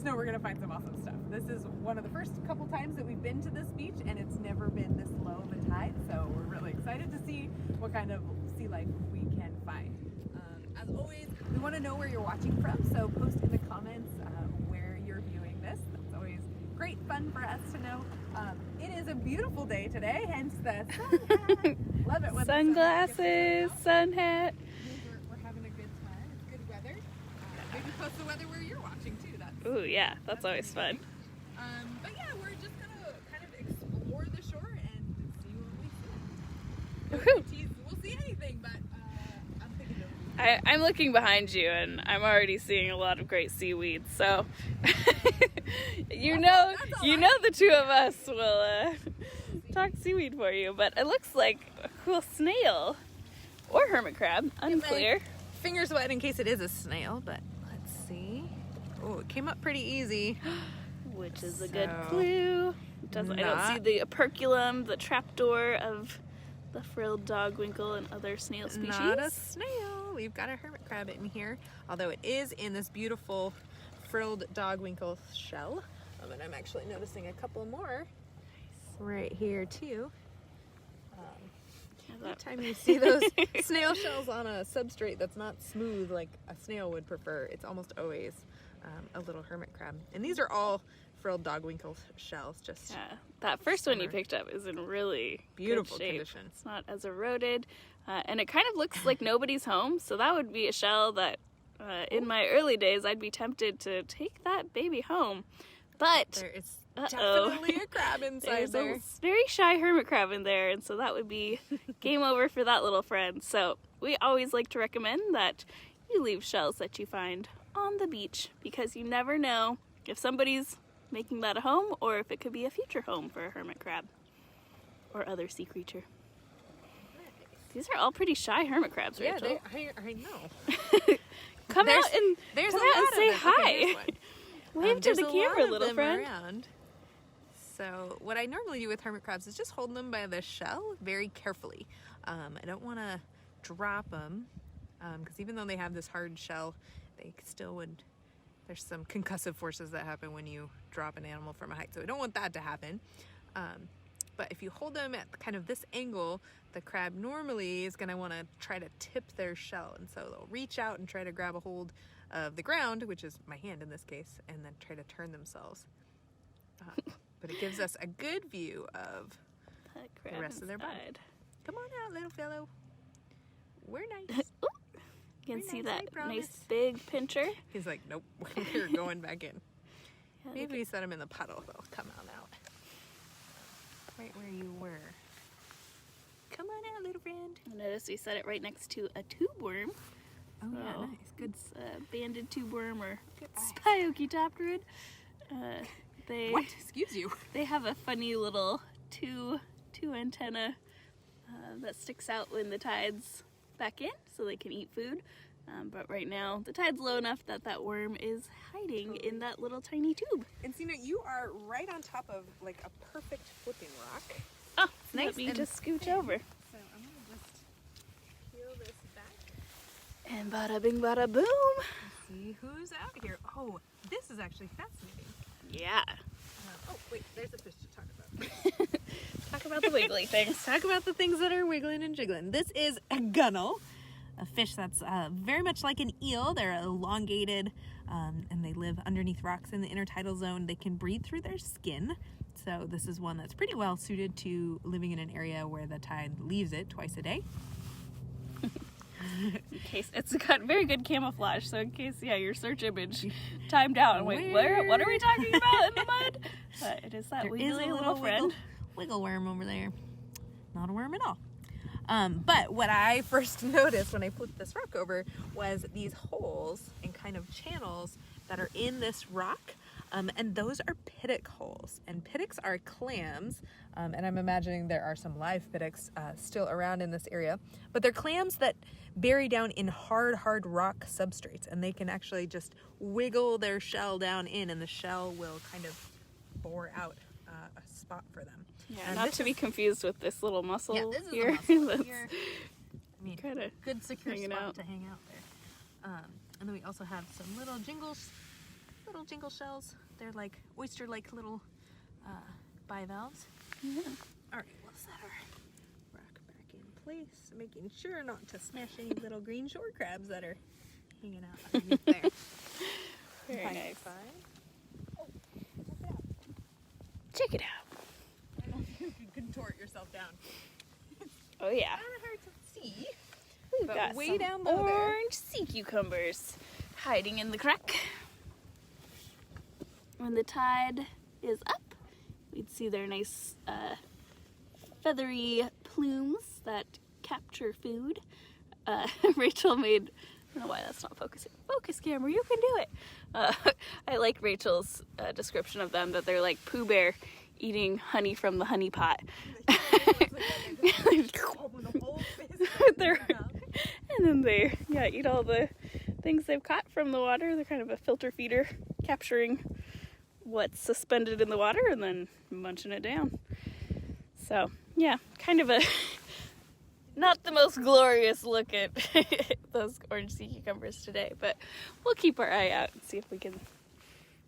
just know we're going to find some awesome stuff. This is one of the first couple times that we've been to this beach, and it's never been this low of a tide, so we're really excited to see what kind of sea life we can find. As always, we want to know where you're watching from, so post in the comments where you're viewing this. That's always great fun for us to know. It is a beautiful day today, hence the sun hat. Love it when sunglasses, sun hat. We're having a good time. It's good weather. Maybe post the weather where you're watching too. Ooh, yeah, that's always fun. But yeah, we're just gonna kind of explore the shore and see what we see. Woohoo! We'll see anything, but I'm thinking it'll be I'm looking behind you, and I'm already seeing a lot of great seaweed. So, you know the two of us will talk seaweed for you. But it looks like a cool snail or hermit crab. Unclear. fingers wet in case it is a snail, but let's see. Oh, it came up pretty easy. Which is a good clue. I don't see the operculum, the trapdoor of the frilled dogwinkle and other snail species. Not a snail. We've got a hermit crab in here, although it is in this beautiful frilled dogwinkle shell. And I'm actually noticing a couple more right here too. Anytime you see those snail shells on a substrate that's not smooth like a snail would prefer, it's almost always a little hermit crab. And these are all frilled dogwinkle shells. Just that first one you picked up is in really beautiful good shape. condition. It's not as eroded, and it kind of looks like nobody's home. So that would be a shell that, in my early days, I'd be tempted to take that baby home. But there is definitely a crab inside there. There's a very shy hermit crab in there, and so that would be game over for that little friend. So we always like to recommend that you leave shells that you find on the beach, because you never know if somebody's making that a home or if it could be a future home for a hermit crab or other sea creature. These are all pretty shy hermit crabs, Rachel. Yeah, I know. Come out and say hi. Okay, Wave to the camera, little friend. Around. So what I normally do with hermit crabs is just hold them by the shell very carefully. I don't want to drop them because even though they have this hard shell, they still would. There's some concussive forces that happen when you drop an animal from a height, so I don't want that to happen. But if you hold them at kind of this angle, the crab normally is going to want to try to tip their shell, and so they'll reach out and try to grab a hold of the ground, which is my hand in this case, and then try to turn themselves. But it gives us a good view of the rest of their body. Come on out, little fellow. We're nice. You can see that nice big pincher. He's like, nope, we're going back in. Maybe we set him in the puddle, they'll come on out. Right where you were. Come on out, little friend. Notice we set it right next to a tube worm. Oh yeah, nice. Good. Banded tube worm or Spiochitopterid. What? Excuse you. They have a funny little two antenna that sticks out when the tide's back in, so they can eat food. But right now, the tide's low enough that that worm is hiding in that little tiny tube. And Sina, you are right on top of like a perfect flipping rock. Oh, nice. Let me just scooch over. So I'm gonna just peel this back. And bada bing, bada boom. Let's see who's out here. Oh, this is actually fascinating. Yeah. Oh wait, there's a fish to talk about. Talk about the wiggly things. Talk about the things that are wiggling and jiggling. This is a gunnel, a fish that's very much like an eel. They're elongated and they live underneath rocks in the intertidal zone. They can breathe through their skin. So this is one that's pretty well suited to living in an area where the tide leaves it twice a day. In case it's got very good camouflage, so in case your search image timed out and wait, what are we talking about in the mud? It is that wiggly little friend. Wiggle worm over there. Not a worm at all. But what I first noticed when I flipped this rock over was these holes and kind of channels that are in this rock. And those are pittock holes. And pittocks are clams. And I'm imagining there are some live pittocks still around in this area. But they're clams that bury down in hard rock substrates. And they can actually just wiggle their shell down in, and the shell will kind of bore out a spot for them. Yeah, not to be confused with this little mussel here. This is here. a mussel here. I mean, good secure spot to hang out there. And then we also have some little little jingle shells. They're like oyster-like little bivalves. Yeah. All right, we'll set our rock back in place, making sure not to smash any little green shore crabs that are hanging out underneath there. Very nice. Oh, Check it out. I don't think you can contort yourself down. Oh yeah. Kind of hard to see. We've But got way some down low there. orange sea cucumbers hiding in the crack. When the tide is up, we'd see their nice feathery plumes that capture food. Rachel made, I don't know why that's not focusing. Focus camera, you can do it. I like Rachel's description of them, that they're like Pooh Bear eating honey from the honey pot. And then they eat all the things they've caught from the water. They're kind of a filter feeder, capturing what's suspended in the water and then munching it down. So yeah, kind of a not the most glorious look at those orange sea cucumbers today, but we'll keep our eye out and see if we can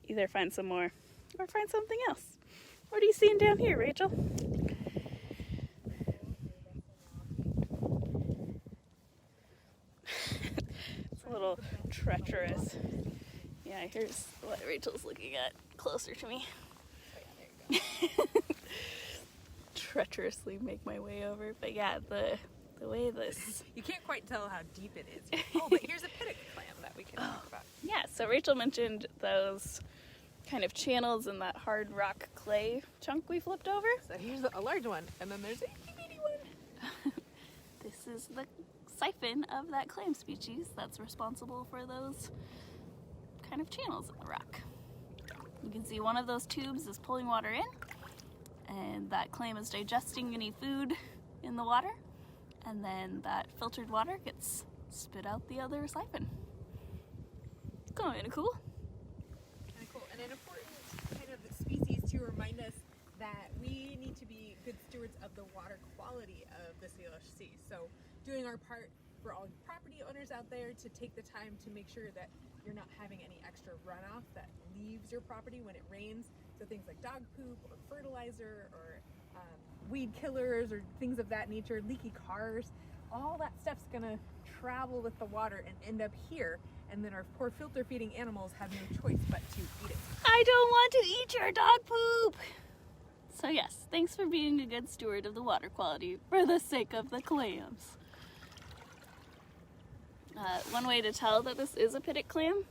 either find some more or find something else. What are you seeing down here, Rachel? It's a little treacherous. Yeah, here's what Rachel's looking at closer to me. Treacherously make my way over, but yeah, the way this... You can't quite tell how deep it is. Oh, but here's a pittock clam that we can talk about. Yeah, so Rachel mentioned those kind of channels in that hard rock clay chunk we flipped over. So here's a large one, and then there's a itty bitty one. This is the siphon of that clam species that's responsible for those kind of channels in the rock. You can see one of those tubes is pulling water in, and that clam is digesting any food in the water, and then that filtered water gets spit out the other siphon. Kind of cool. Kind of cool, and an important kind of species to remind us that we need to be good stewards of the water quality of the Salish Sea. So doing our part for all property owners out there to take the time to make sure that you're not having any extra runoff that leaves your property when it rains. So things like dog poop or fertilizer or weed killers or things of that nature, leaky cars, all that stuff's gonna travel with the water and end up here, and then our poor filter feeding animals have no choice but to eat it. I don't want to eat your dog poop! So yes, thanks for being a good steward of the water quality for the sake of the clams. One way to tell that this is a pittock clam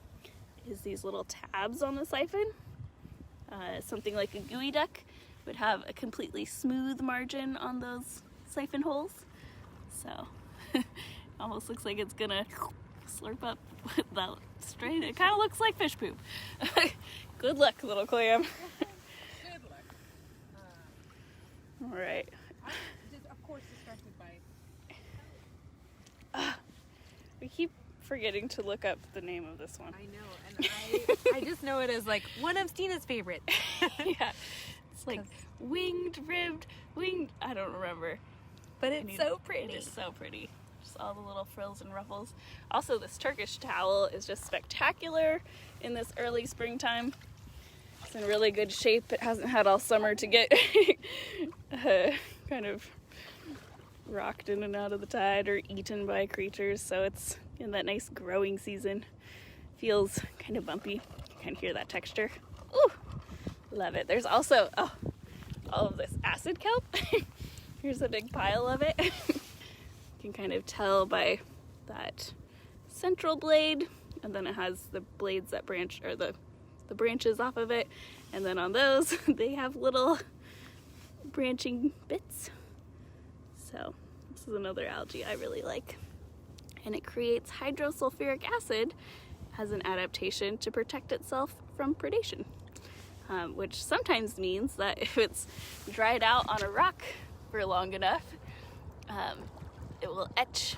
is these little tabs on the siphon. Something like a gooey duck would have a completely smooth margin on those siphon holes. So almost looks like it's gonna slurp up that strain. It kind of looks like fish poop. Good luck, little clam. Good luck. All right. I'm just, of course, distracted by... We keep forgetting to look up the name of this one. I know, and I just know it as like one of Stina's favorites. Yeah. It's like winged, I don't remember. But it's so pretty. It is so pretty. Just all the little frills and ruffles. Also, this Turkish towel is just spectacular in this early springtime. It's in really good shape. It hasn't had all summer to get kind of rocked in and out of the tide or eaten by creatures, so it's in that nice growing season. Feels kind of bumpy. You can kind of hear that texture. Ooh, love it. There's also all of this acid kelp. Here's a big pile of it. You can kind of tell by that central blade, and then it has the blades that branch, or the branches off of it, and then on those they have little branching bits. So this is another algae I really like, and it creates hydrosulfuric acid as an adaptation to protect itself from predation, which sometimes means that if it's dried out on a rock for long enough, it will etch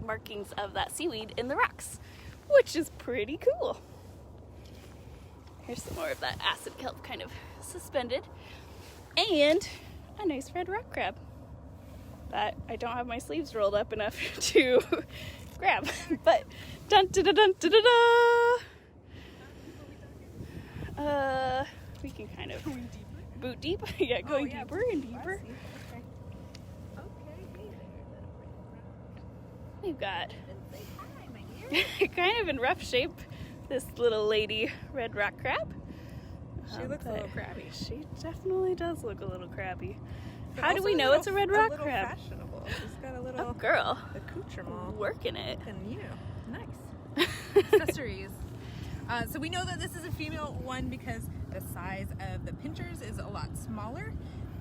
markings of that seaweed in the rocks, which is pretty cool. Here's some more of that acid kelp kind of suspended, and a nice red rock crab that I don't have my sleeves rolled up enough to grab, but dun da da dun da da da. We can kind of boot deep. Yeah, going deeper and deeper. Okay. We've got Hi, my dear. kind of in rough shape this little lady red rock crab. She looks a little crabby. She definitely does look a little crabby. But How do also we know it's a red rock little crab? Fashionable. She's got a little Oh, girl, accoutrement. working it. And you, nice accessories. So we know that this is a female one because the size of the pinchers is a lot smaller.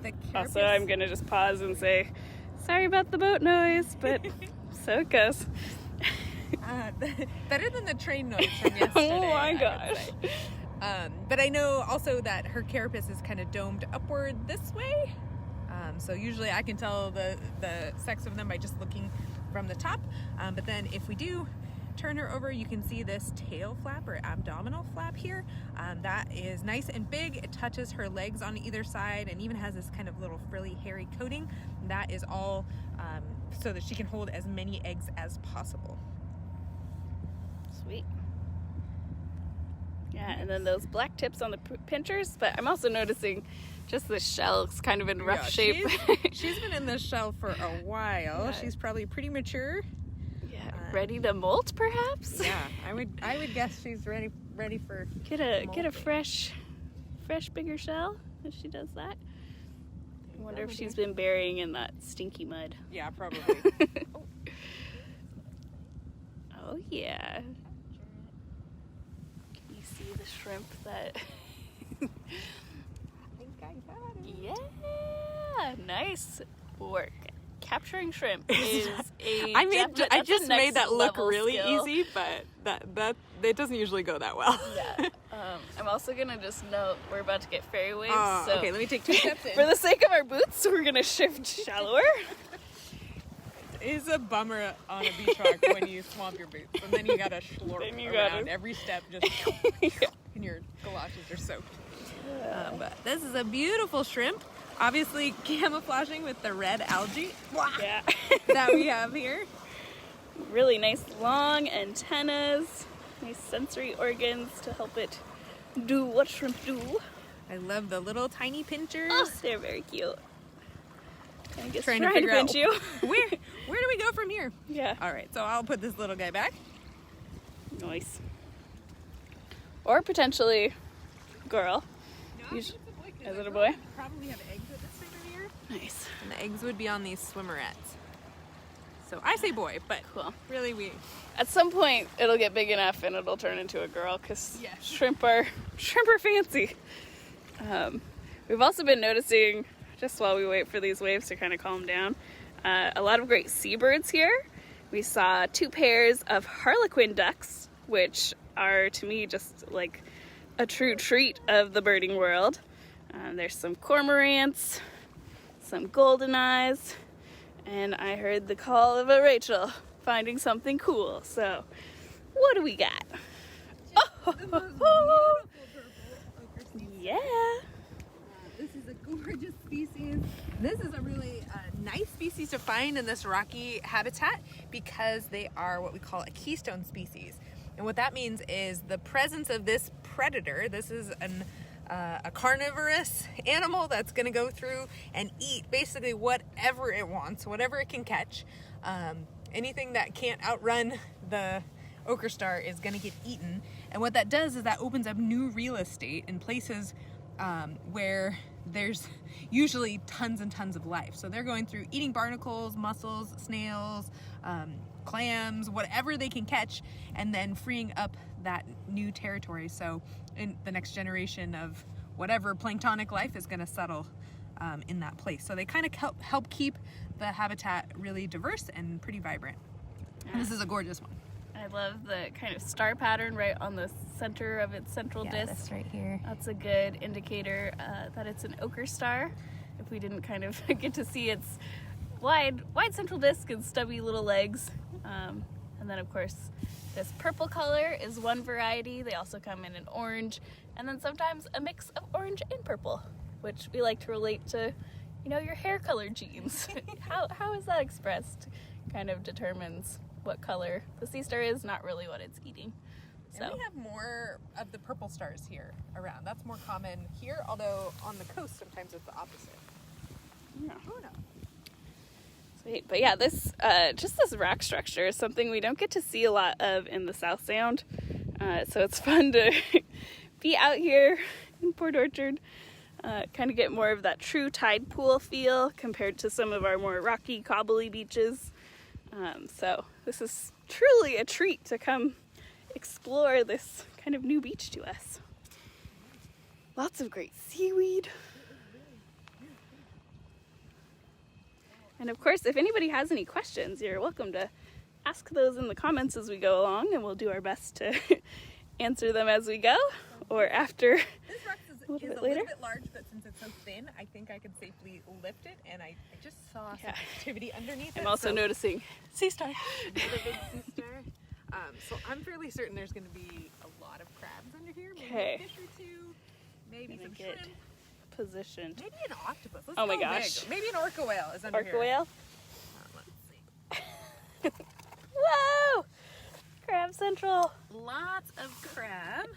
The carapace, Also, I'm gonna just pause and say, sorry about the boat noise, but so it goes. better than the train noise from yesterday. Oh my I would gosh. say. But I know also that her carapace is kind of domed upward this way. So usually I can tell the sex of them by just looking from the top. But then if we do turn her over, you can see this tail flap or abdominal flap here. That is nice and big. It touches her legs on either side and even has this kind of little frilly hairy coating. That is all so that she can hold as many eggs as possible. Sweet. Yeah, and then those black tips on the pinchers, but I'm also noticing just the shell's kind of in rough shape. She's been in this shell for a while. Yeah. She's probably pretty mature. Yeah, ready to molt, perhaps. Yeah, I would guess she's ready for Get a molting. fresh bigger shell if she does that. I wonder if she's been burying in that stinky mud. Yeah, probably. Oh yeah. Can you see the shrimp that? I think I got it. Yeah, nice work. Capturing shrimp is a. I that's just a made that look next-level really skill. easy, but that it doesn't usually go that well. Yeah. I'm also gonna just note we're about to get fairy waves. Oh, so okay, let me take 2 steps in. for the sake of our boots, we're gonna shift shallower. It is a bummer on a beach rock when you swamp your boots, and then you gotta slurp Then you around gotta- every step, just and your galoshes are soaked. But this is a beautiful shrimp, obviously camouflaging with the red algae Yeah. that we have here. Really nice long antennas, nice sensory organs to help it do what shrimp do. I love the little tiny pinchers. Oh, they're very cute. I'm just Trying trying to to figure out pinch you. where do we go from here? Yeah. All right, so I'll put this little guy back. Nice. Or potentially girl. No, Is it's it a boy? Probably have eggs at this time of year, Nice. and the eggs would be on these swimmerettes. So I say boy, but Cool. really we. At some point, it'll get big enough and it'll turn into a girl because Yes. shrimp are fancy. We've also been noticing, just while we wait for these waves to kind of calm down, a lot of great seabirds here. We saw 2 pairs of harlequin ducks, which are to me just like a true treat of the birding world. There's some cormorants, some golden eyes, and I heard the call of a Rachel finding something cool. So, what do we got? Yeah. This is a gorgeous species. This is a really nice species to find in this rocky habitat because they are what we call a keystone species. And what that means is the presence of this predator. This is a carnivorous animal that's going to go through and eat basically whatever it wants, whatever it can catch. Anything that can't outrun the ochre star is going to get eaten. And what that does is that opens up new real estate in places where there's usually tons and tons of life. So they're going through eating barnacles, mussels, snails, clams, whatever they can catch, and then freeing up that new territory. So in the next generation of whatever planktonic life is going to settle in that place. So they kind of help keep the habitat really diverse and pretty vibrant. And this is a gorgeous one. I love the kind of star pattern right on the center of its central disc. That's right here. That's a good indicator that it's an ochre star. If we didn't kind of get to see its wide central disc and stubby little legs. And then of course this purple color is one variety. They also come in an orange and then sometimes a mix of orange and purple, which we like to relate to, you know, your hair color genes. How is that expressed kind of determines what color the sea star is, not really what it's eating. And we have more of the purple stars here around. That's more common here, although on the coast sometimes it's the opposite. Yeah. Oh no. Sweet. But yeah, this just this rock structure is something we don't get to see a lot of in the South Sound. So it's fun to be out here in Port Orchard, kind of get more of that true tide pool feel compared to some of our more rocky, cobbly beaches. So this is truly a treat to come explore this kind of new beach to us. Lots of great seaweed. And of course, if anybody has any questions, you're welcome to ask those in the comments as we go along, and we'll do our best to answer them as we go or after. This rock is a little bit large, but since it's so thin, I think I could safely lift it, and I just saw some activity underneath it. I'm also noticing sea star. Another big sea star. So I'm fairly certain there's going to be a lot of crabs under here, maybe a fish or two, maybe some shrimp. Positioned. Maybe an octopus. Let's oh go my gosh. big. Maybe an orca whale is under here. Orca whale? Let's see. Whoa! Crab Central. Lots of crab.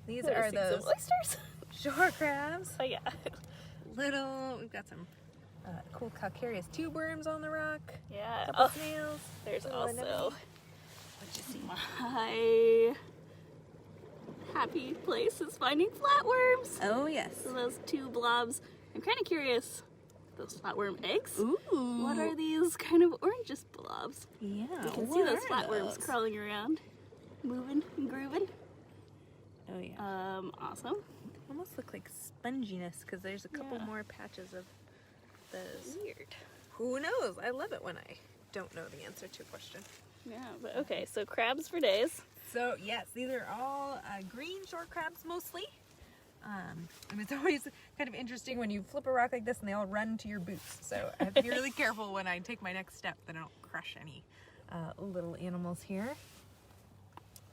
These are those some oysters. Shore crabs. Oh yeah. We've got some cool calcareous tube worms on the rock. Yeah. Couple snails. There's little also anemones. What you see? my happy place is finding flatworms. Oh yes. So those two blobs. I'm kind of curious. Those flatworm eggs. Ooh. What are these kind of orangish blobs? Yeah. You can see those flatworms crawling around, moving and grooving. Oh yeah. Awesome. Almost look like sponginess because there's a couple more patches of those. Weird. Who knows? I love it when I don't know the answer to a question. Yeah, but okay, so crabs for days. So yes, these are all green shore crabs mostly. And it's always kind of interesting when you flip a rock like this and they all run to your boots. So I have to be really careful when I take my next step that I don't crush any little animals here.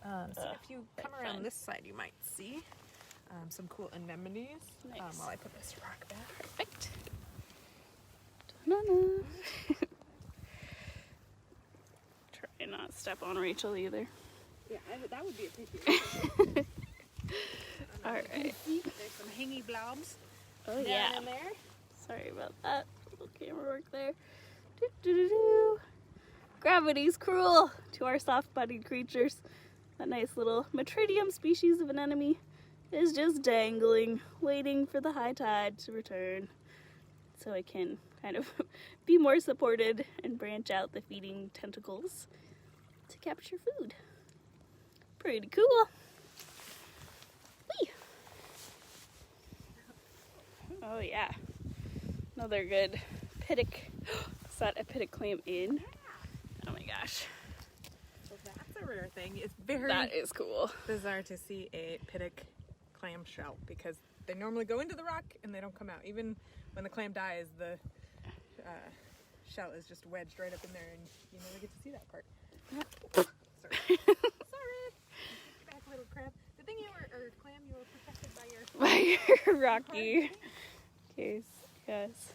So if you come around this side, you might see some cool anemones. Nice. While I put this rock back. Perfect. Ta-da. Try not step on Rachel either. Yeah, that would be appreciated. All right. There's some hangy blobs. Oh down in there. Sorry about that. Little camera work there. Do-do-do-do. Gravity's cruel to our soft-bodied creatures. That nice little Metridium species of anemone is just dangling, waiting for the high tide to return so it can kind of be more supported and branch out the feeding tentacles to capture food. Pretty cool. Whee! Oh yeah, another good pittock. Is that a pittock clam in? Oh my gosh. So that's a rare thing. It's very That is cool. bizarre to see a pittock clam shell because they normally go into the rock and they don't come out. Even when the clam dies, the shell is just wedged right up in there and you never get to see that part. Sorry. Sorry. Get back, little crab. The thing or clam, you were protected by By your rocky case, yes.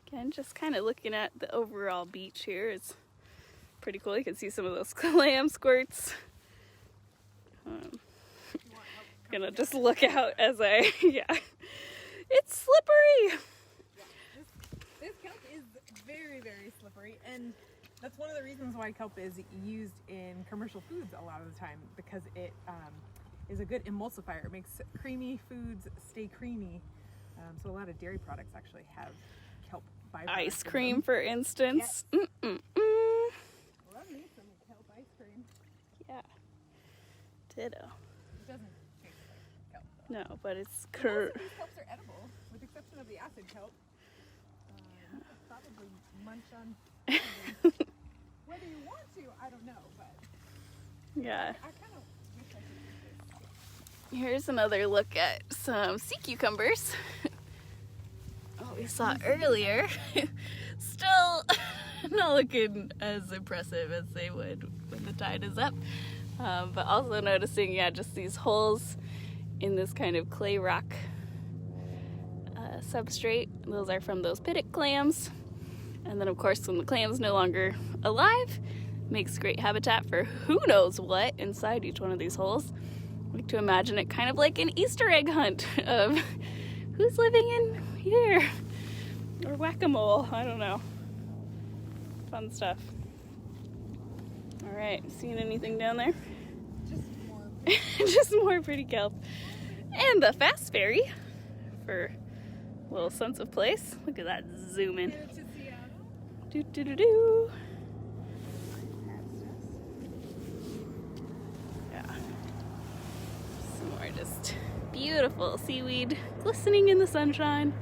Again, just kind of looking at the overall beach here is pretty cool. You can see some of those clam squirts. Gonna just look out as I, it's slippery. Yeah, this kelp is very, very slippery, and that's one of the reasons why kelp is used in commercial foods a lot of the time because it is a good emulsifier. It makes creamy foods stay creamy. So a lot of dairy products actually have kelp byproducts. Ice cream, for instance. Yes. Love me some kelp ice cream. Yeah. Ditto. It doesn't taste like kelp though. No, but it's Most of these kelps are edible, with the exception of the acid kelp. Probably munch on whether you want to, I don't know, but yeah. I kind of wish I could eat this. Here's another look at some sea cucumbers. Oh, we saw earlier. Still not looking as impressive as they would when the tide is up. But also noticing, just these holes in this kind of clay rock substrate. Those are from those pittock clams. And then of course when the clam's no longer alive, makes great habitat for who knows what inside each one of these holes. I like to imagine it kind of like an Easter egg hunt of who's living in here, or whack-a-mole, I don't know. Fun stuff. All right, seeing anything down there? Just more pretty kelp. And the fast ferry for a little sense of place. Look at that zoom in. Do do do do. Yeah. Some more just beautiful seaweed glistening in the sunshine.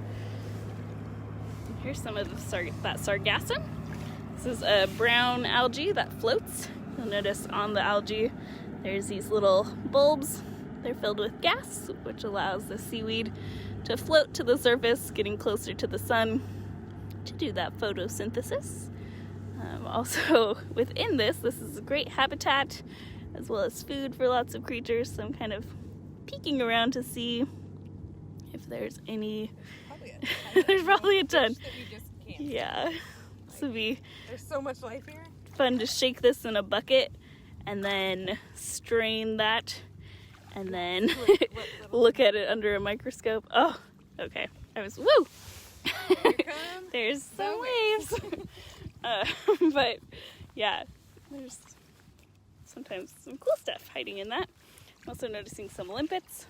And here's some of that sargassum. This is a brown algae that floats. You'll notice on the algae there's these little bulbs. They're filled with gas, which allows the seaweed to float to the surface, getting closer to the sun to do that photosynthesis. Also, within this is a great habitat as well as food for lots of creatures. So I'm kind of peeking around to see if there's any. There's probably a ton. Yeah. This would be. There's so much life here. Fun to shake this in a bucket and then strain that and then look at it under a microscope. Oh, okay. Woo! There's some waves. But yeah, there's sometimes some cool stuff hiding in that. I'm also noticing some limpets,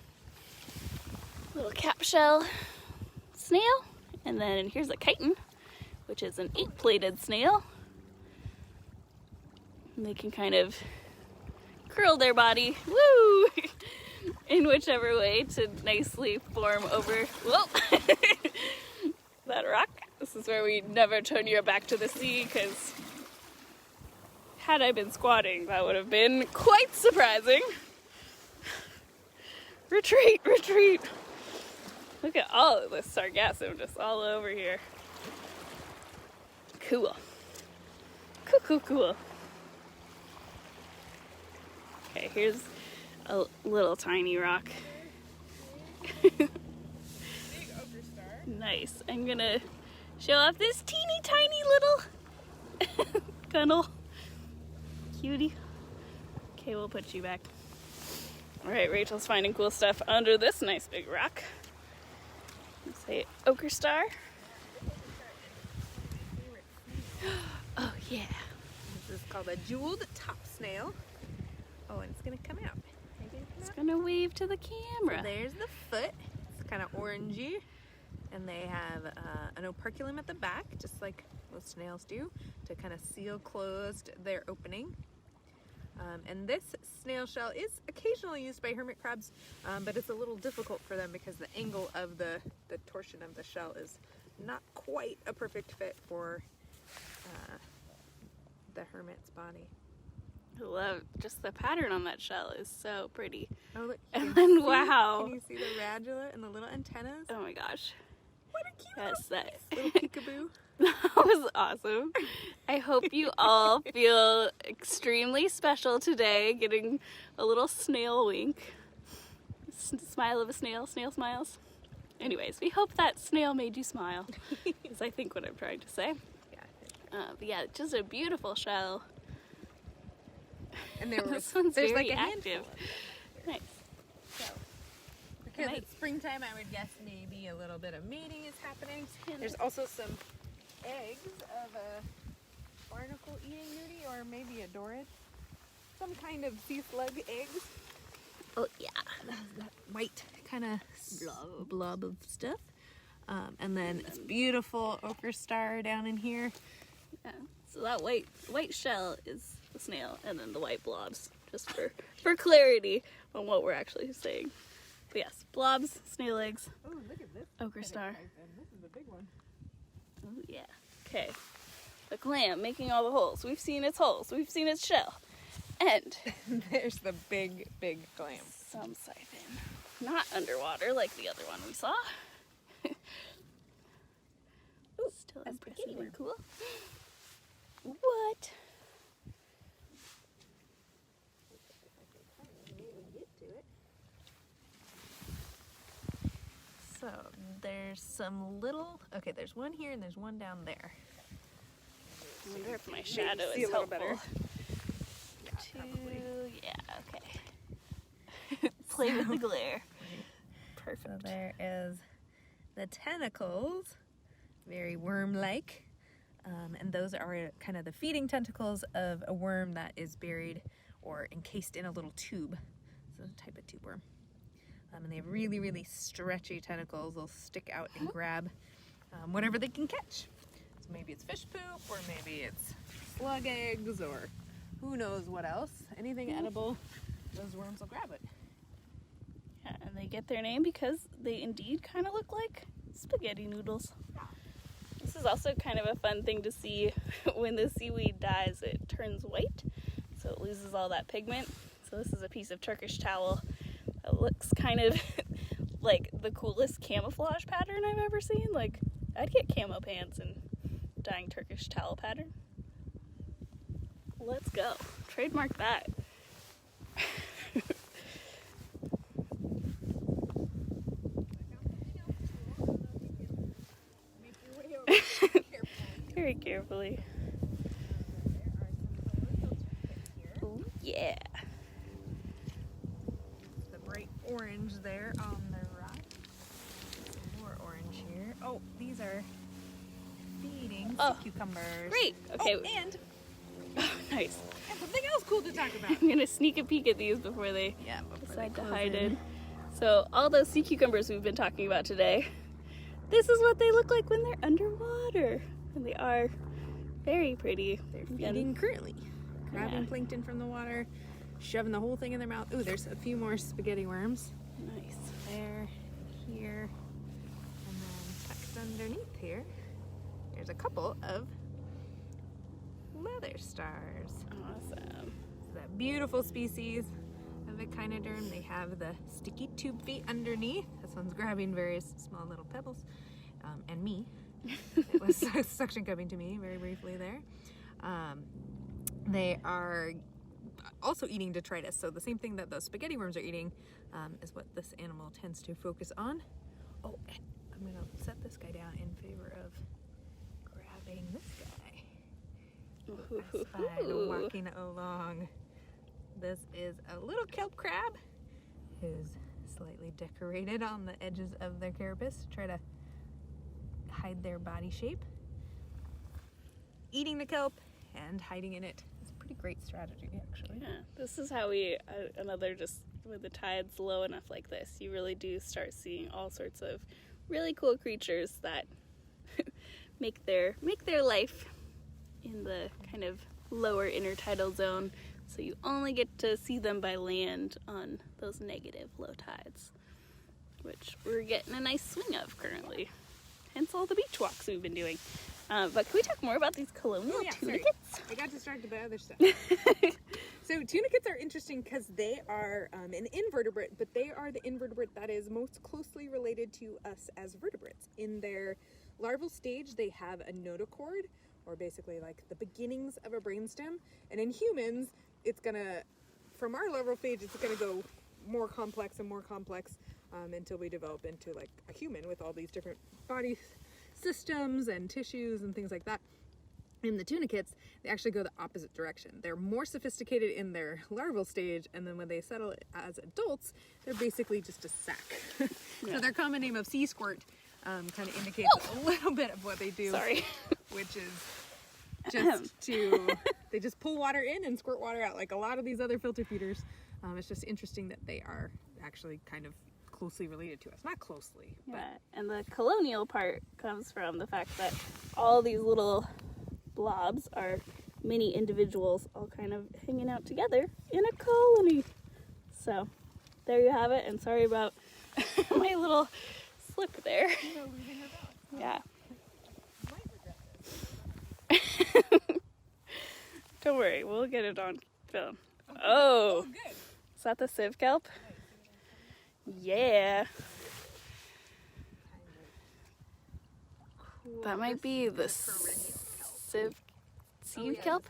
little cap shell snail, and then here's a chitin, which is an 8-plated snail. And they can kind of curl their body, woo, in whichever way to nicely form over, whoa, that rock. This is where we never turn your back to the sea, because had I been squatting, that would have been quite surprising. Retreat, retreat. Look at all of this sargassum just all over here. Cool. Cool, cool, cool. Okay, here's a little tiny rock. Big ochre star. Nice. I'm gonna show off this teeny tiny little gunnel. Cutie. Okay, we'll put you back. Alright, Rachel's finding cool stuff under this nice big rock. Let's say ochre star. Oh yeah. This is called a jeweled top snail. Oh, and it's gonna come out. It's gonna wave to the camera. So there's the foot. It's kind of orangey. And they have an operculum at the back, just like most snails do, to kind of seal closed their opening. And this snail shell is occasionally used by hermit crabs, but it's a little difficult for them because the angle of the torsion of the shell is not quite a perfect fit for the hermit's body. I love just the pattern on that shell is so pretty. Oh, look. And then, wow. Can you see the radula and the little antennas? Oh my gosh. What a cute Yes, that little peekaboo. That was awesome. I hope you all feel extremely special today, getting a little snail wink. Smile of a snail, snail smiles. Anyways, we hope that snail made you smile, is I think what I'm trying to say. Yeah. But yeah, just a beautiful shell. And This one's there's very like a active. handful. Nice. So, because Nice. it's springtime, I would guess maybe a little bit of mating is happening. There's also some eggs of a barnacle eating nudie, or maybe a dorid. Some kind of sea slug eggs. Oh yeah. That white kind of blob of stuff. And then it's beautiful ochre star down in here. Yeah. So that white shell is the snail, and then the white blobs, just for clarity on what we're actually saying. But yes, blobs, snail eggs, Oh, look at this. ochre star. This is a big one. Oh yeah. Okay. The clam making all the holes. We've seen its holes. We've seen its shell. And There's the big clam. some siphon. Not underwater like the other one we saw. Ooh, still that's impressively pretty. cool. What? So there's some little, okay, there's one here and there's one down there. I wonder if my shadow see is a little helpful. better. probably. Yeah, okay. Play with the glare. Perfect. So there is the tentacles, very worm-like. And those are kind of the feeding tentacles of a worm that is buried or encased in a little tube. So it's a type of tube worm. And they have really, really stretchy tentacles. They'll stick out and grab whatever they can catch. So maybe it's fish poop, or maybe it's slug eggs, or who knows what else. Anything edible, those worms will grab it. Yeah, and they get their name because they indeed kind of look like spaghetti noodles. This is also kind of a fun thing to see. When the seaweed dies, it turns white, so it loses all that pigment. So this is a piece of Turkish towel that looks kind of like the coolest camouflage pattern I've ever seen. Like, I'd get camo pants and dyeing Turkish towel pattern. Let's go. Trademark that. Very carefully. Oh, yeah. The bright orange there on the rock. Some more orange here. Oh, these are feeding sea cucumbers. Great. Okay. Oh, and Nice. something else cool to talk about. I'm gonna sneak a peek at these before they decide to hide in. So all those sea cucumbers we've been talking about today, this is what they look like when they're underwater. And they are very pretty. They're feeding currently. Grabbing plankton from the water, shoving the whole thing in their mouth. Ooh, there's a few more spaghetti worms. Nice. There, here, and then tucked underneath here, there's a couple of leather stars. Awesome. That beautiful species of echinoderm. They have the sticky tube feet underneath. This one's grabbing various small little pebbles, and me. It was suction cupping to me very briefly there. They are also eating detritus, so the same thing that those spaghetti worms are eating is what this animal tends to focus on. Oh, and I'm going to set this guy down in favor of grabbing this guy. That's fine. Walking along. This is a little kelp crab who's slightly decorated on the edges of their carapace to try to hide their body shape. Eating the kelp and hiding in it is a pretty great strategy, actually. Yeah, this is how we, just when the tide's low enough like this, you really do start seeing all sorts of really cool creatures that make their life in the kind of lower intertidal zone, so you only get to see them by land on those negative low tides, which we're getting a nice swing of currently. Hence all the beach walks we've been doing. But can we talk more about these colonial tunicates? Sorry. I got distracted by other stuff. So tunicates are interesting because they are an invertebrate, but they are the invertebrate that is most closely related to us as vertebrates. In their larval stage, they have a notochord, or basically like the beginnings of a brainstem. And in humans, it's gonna, from our larval stage, it's gonna go more complex and more complex until we develop into like a human with all these different body systems and tissues and things like that. In the tunicates, they actually go the opposite direction. They're more sophisticated in their larval stage, and then when they settle as adults, they're basically just a sack. So their common name of sea squirt kind of indicates a little bit of what they do. Sorry. Which is just they just pull water in and squirt water out like a lot of these other filter feeders. It's just interesting that they are actually kind of closely related to us. Not closely, but... Yeah, and the colonial part comes from the fact that all these little blobs are mini individuals all kind of hanging out together in a colony. So there you have it, and sorry about my little slip there. Yeah. Don't worry, we'll get it on film. Oh, good. Is that the sieve kelp? Yeah. Cool. That might be the sieve kelp?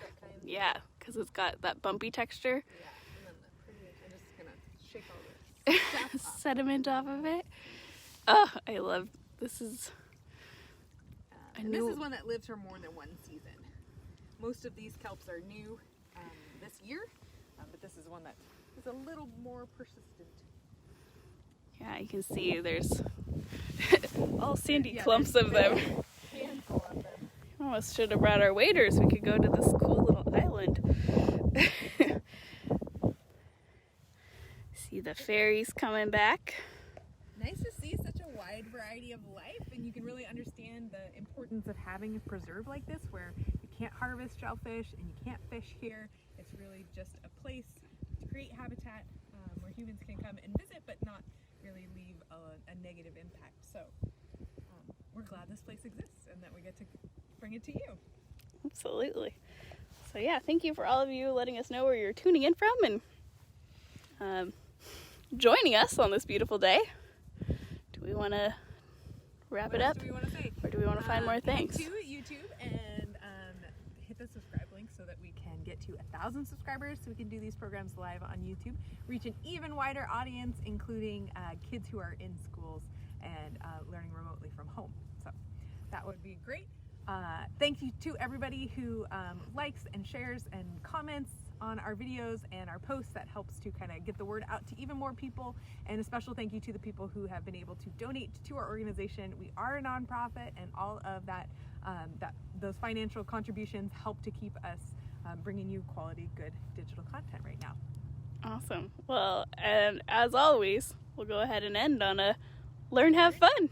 Yeah, because it's got that bumpy texture. Yeah, and then the pretty, I'm just gonna shake all this stuff off. Sediment off of it. Oh, I love this. Is and this is one that lives for more than one season. Most of these kelps are new this year, but this is one that is a little more persistent. Yeah, you can see there's all sandy clumps of them. Handful of them. Almost should have brought our waders. We could go to this cool little island. See the fairies coming back. Nice to see such a wide variety of life, and you can really understand the importance of having a preserve like this where you can't harvest shellfish and you can't fish here. It's really just a place to create habitat where humans can come and visit but not really leave a negative impact. So we're glad this place exists and that we get to bring it to you. Absolutely. So yeah, thank you for all of you letting us know where you're tuning in from and joining us on this beautiful day. Do we want to wrap it up? What do we want to say? Or do we want to find more things? Head to YouTube and hit the subscribe link so that we can get to 1,000 subscribers so we can do these programs live on YouTube, reach an even wider audience, including kids who are in schools and learning remotely from home. So that would be great. Thank you to everybody who likes and shares and comments on our videos and our posts. That helps to kind of get the word out to even more people, and a special thank you to the people who have been able to donate to our organization. We are a nonprofit, and all of that, those financial contributions help to keep us bringing you quality, good digital content right now. Awesome. Well, and as always, we'll go ahead and end on a learn, have fun.